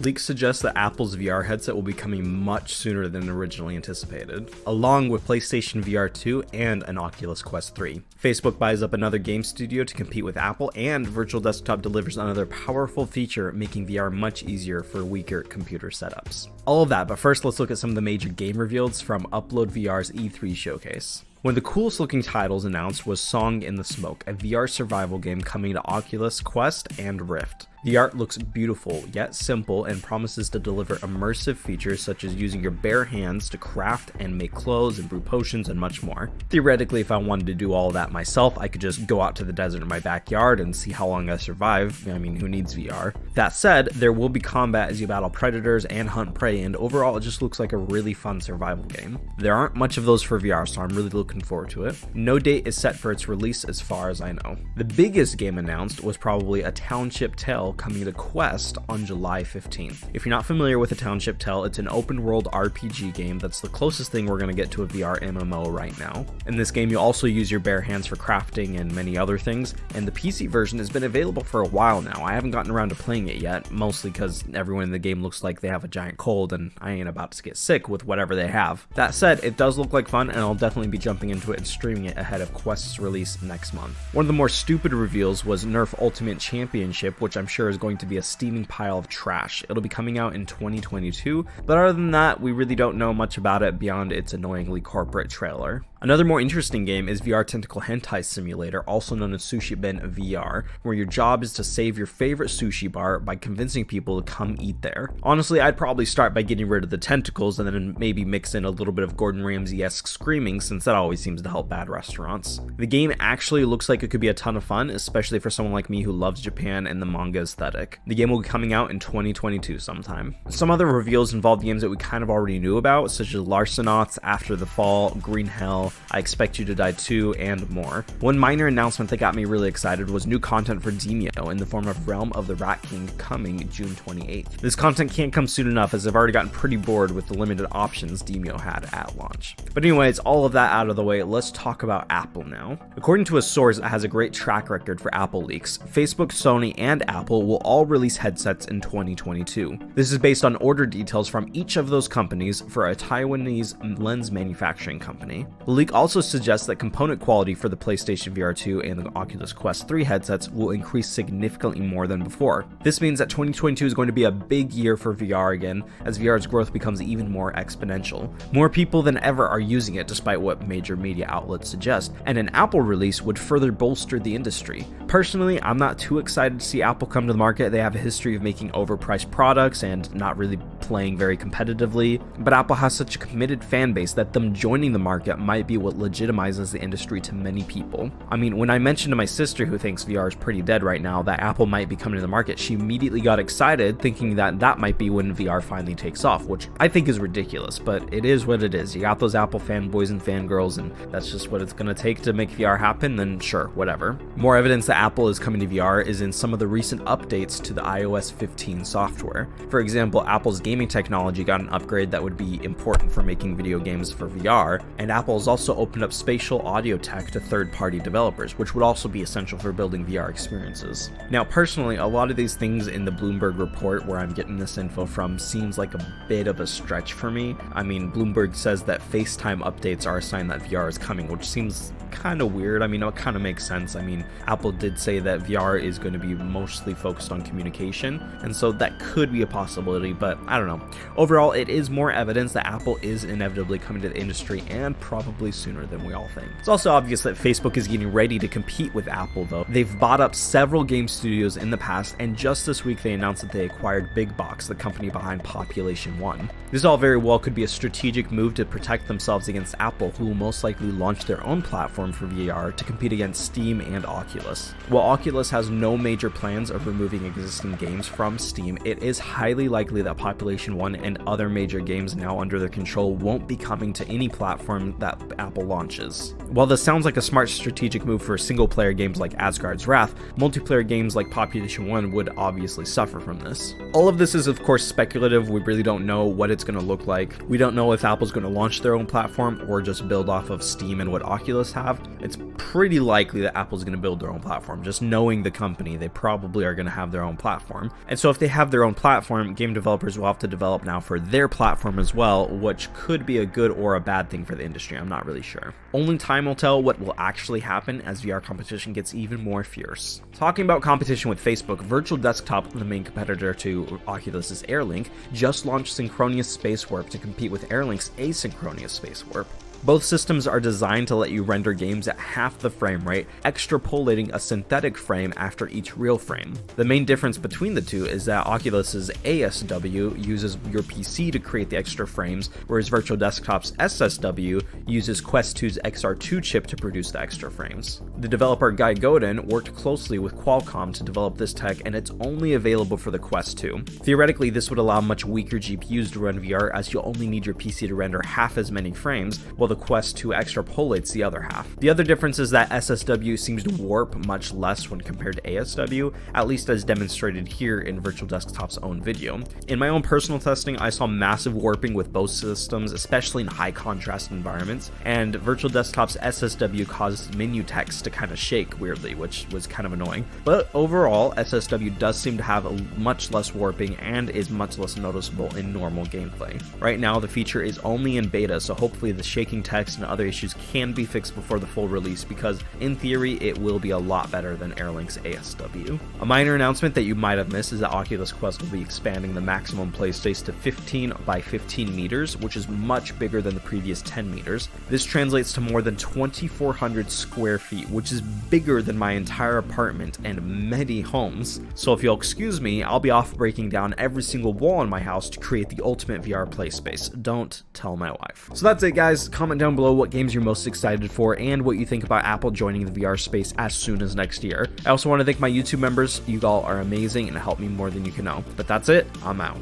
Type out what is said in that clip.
Leaks suggest that Apple's VR headset will be coming much sooner than originally anticipated, along with PlayStation VR 2 and an Oculus Quest 3. Facebook buys up another game studio to compete with Apple, and Virtual Desktop delivers another powerful feature, making VR much easier for weaker computer setups. All of that, but first let's look at some of the major game reveals from Upload VR's E3 showcase. One of the coolest looking titles announced was Song in the Smoke, a VR survival game coming to Oculus, Quest, and Rift. The art looks beautiful, yet simple, and promises to deliver immersive features such as using your bare hands to craft and make clothes and brew potions and much more. Theoretically, if I wanted to do all of that myself, I could just go out to the desert in my backyard and see how long I survive. I mean, who needs VR? That said, there will be combat as you battle predators and hunt prey, and overall it just looks like a really fun survival game. There aren't much of those for VR, so I'm really looking forward to it. No date is set for its release as far as I know. The biggest game announced was probably A Township Tale coming to Quest on July 15th. If you're not familiar with A Township Tale, it's an open world RPG game that's the closest thing we're going to get to a VR MMO right now. In this game, you also use your bare hands for crafting and many other things, and the PC version has been available for a while now. I haven't gotten around to playing it yet, mostly because everyone in the game looks like they have a giant cold, and I ain't about to get sick with whatever they have. That said, it does look like fun, and I'll definitely be jumping into it and streaming it ahead of Quest's release next month. One of the more stupid reveals was Nerf Ultimate Championship, which I'm sure is going to be a steaming pile of trash. It'll be coming out in 2022, but other than that, we really don't know much about it beyond its annoyingly corporate trailer. Another more interesting game is VR Tentacle Hentai Simulator, also known as Sushi Ben VR, where your job is to save your favorite sushi bar by convincing people to come eat there. Honestly, I'd probably start by getting rid of the tentacles and then maybe mix in a little bit of Gordon Ramsay-esque screaming, since that always seems to help bad restaurants. The game actually looks like it could be a ton of fun, especially for someone like me who loves Japan and the manga aesthetic. The game will be coming out in 2022 sometime. Some other reveals involve games that we kind of already knew about, such as Larcenauts, After the Fall, Green Hell, I Expect You to Die 2, and more. One minor announcement that got me really excited was new content for Demio in the form of Realm of the Rat King coming June 28th. This content can't come soon enough, as I've already gotten pretty bored with the limited options Demio had at launch. But anyways, all of that out of the way, let's talk about Apple now. According to a source that has a great track record for Apple leaks, Facebook, Sony, and Apple will all release headsets in 2022. This is based on order details from each of those companies for a Taiwanese lens manufacturing company. The leak also suggests that component quality for the PlayStation VR 2 and the Oculus Quest 3 headsets will increase significantly more than before. This means that 2022 is going to be a big year for VR again, as VR's growth becomes even more exponential. More people than ever are using it, despite what major media outlets suggest, and an Apple release would further bolster the industry. Personally, I'm not too excited to see Apple come to the market. They have a history of making overpriced products and not really playing very competitively, but Apple has such a committed fan base that them joining the market might be what legitimizes the industry to many people. I mean, when I mentioned to my sister, who thinks VR is pretty dead right now, that Apple might be coming to the market, she immediately got excited, thinking that that might be when VR finally takes off, which I think is ridiculous, but it is what it is. You got those Apple fanboys and fangirls, and that's just what it's gonna take to make VR happen, then sure, whatever. More evidence that Apple is coming to VR is in some of the recent updates to the iOS 15 software. For example, Apple's gaming technology got an upgrade that would be important for making video games for VR, and Apple has also opened up spatial audio tech to third-party developers, which would also be essential for building VR experiences. Now, personally, a lot of these things in the Bloomberg report where I'm getting this info from seems like a bit of a stretch for me. I mean, Bloomberg says that FaceTime updates are a sign that VR is coming, which seems kind of weird. I mean, it kind of makes sense. I mean, Apple did say that VR is going to be mostly focused on communication, and so that could be a possibility, but I don't know. Overall, it is more evidence that Apple is inevitably coming to the industry, and probably sooner than we all think. It's also obvious that Facebook is getting ready to compete with Apple, though. They've bought up several game studios in the past, and just this week they announced that they acquired Big Box, the company behind Population 1. This all very well could be a strategic move to protect themselves against Apple, who will most likely launch their own platform for VR to compete against Steam and Oculus. While Oculus has no major plans of removing existing games from Steam, it is highly likely that Population 1 and other major games now under their control won't be coming to any platform that Apple launches. While this sounds like a smart strategic move for single-player games like Asgard's Wrath, multiplayer games like Population 1 would obviously suffer from this. All of this is of course speculative. We really don't know what it's going to look like. We don't know if Apple's going to launch their own platform or just build off of Steam and what Oculus have. It's pretty likely that Apple's going to build their own platform. Just knowing the company, they probably are going to have their own platform. And so if they have their own platform, game developers will have to develop now for their platform as well, which could be a good or a bad thing for the industry. I'm not really sure. Only time will tell what will actually happen as VR competition gets even more fierce. Talking about competition with Facebook, Virtual Desktop, the main competitor to Oculus's AirLink, just launched Synchronous Space Warp to compete with AirLink's Asynchronous Space Warp. Both systems are designed to let you render games at half the frame rate, extrapolating a synthetic frame after each real frame. The main difference between the two is that Oculus's ASW uses your PC to create the extra frames, whereas Virtual Desktop's SSW uses Quest 2's XR2 chip to produce the extra frames. The developer Guy Godin worked closely with Qualcomm to develop this tech, and it's only available for the Quest 2. Theoretically, this would allow much weaker GPUs to run VR, as you'll only need your PC to render half as many frames, while the Quest 2 extrapolates the other half. The other difference is that SSW seems to warp much less when compared to ASW, at least as demonstrated here in Virtual Desktop's own video. In my own personal testing, I saw massive warping with both systems, especially in high contrast environments, and Virtual Desktop's SSW caused menu text to kind of shake weirdly, which was kind of annoying. But overall, SSW does seem to have a much less warping and is much less noticeable in normal gameplay. Right now, the feature is only in beta, so hopefully the shaking text and other issues can be fixed before the full release, because in theory it will be a lot better than AirLink's ASW. A minor announcement that you might have missed is that Oculus Quest will be expanding the maximum play space to 15 by 15 meters, which is much bigger than the previous 10 meters. This translates to more than 2,400 square feet, which is bigger than my entire apartment and many homes. So if you'll excuse me, I'll be off breaking down every single wall in my house to create the ultimate VR play space. Don't tell my wife. So that's it, guys. Comment down below what games you're most excited for and what you think about Apple joining the VR space as soon as next year. I also want to thank my YouTube members. You all are amazing and help me more than you can know. But that's it. I'm out.